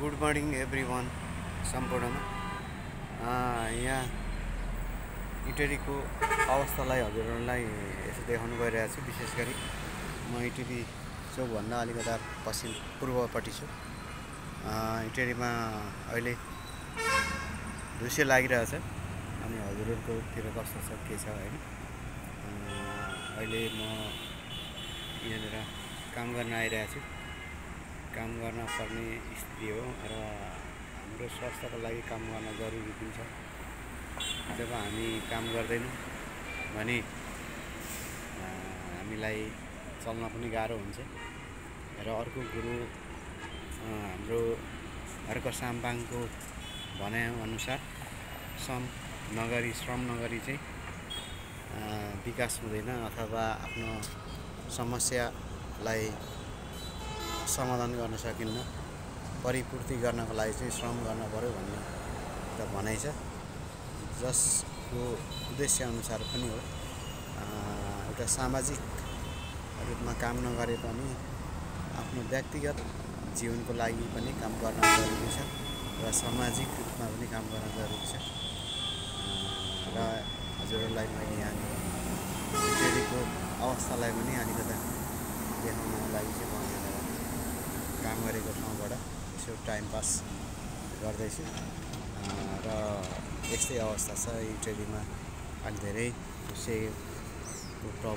Good morning everyone सम्पूर्णमा यहाँ इटरीको अवस्थालाई हजुरहरूलाई यसो देखाउन गइरहेको छु। विशेष गरी म इटरी चौकभन्दा अलिकता पश्चिम पूर्वपट्टि छु। इटरीमा अहिले दृश्य लागिरहेछ अनि हजुरहरूकोतिर कस्तो छ के छ हैन। अहिले म यहाँनिर काम गर्न आइरहेको छु। काम गर्न पर्ने स्थिति हो र हाम्रो स्वास्थ्यको लागि काम गर्न जरुरी पनि छ। जब हामी काम गर्दैनौँ भने हामीलाई चल्न पनि गाह्रो हुन्छ र अर्को कुरो हाम्रो हर्क साम्पाङको भनाइअनुसार श्रम नगरी चाहिँ विकास हुँदैन अथवा आफ्नो समस्यालाई समाधान गर्न सकिन्न। परिपूर्ति गर्नको लागि चाहिँ श्रम गर्न पर्यो भन्ने त भनाइ छ, जसको उद्देश्य अनुसार पनि हो। एउटा सामाजिक रूपमा काम नगरे पनि आफ्नो व्यक्तिगत जीवनको लागि पनि काम गर्न जरुरी छ र सामाजिक रूपमा पनि काम गर्न जरुरी छ। र हजुरहरूलाई मैले यहाँ इटरीको अवस्थालाई पनि अलिकता देखाउनको लागि चाहिँ म काम गरेको ठाउँबाट यसो टाइम पास गर्दैछु र यस्तै अवस्था छ इटरीमा। अलि धेरै दृश्यको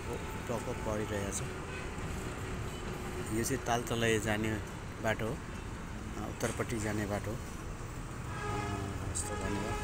प्रकोप परिरहेछ। यो चाहिँ तालतलय जाने बाटो हो, उत्तरपट्टि जाने बाटो हो। यस्तो धन्यवाद।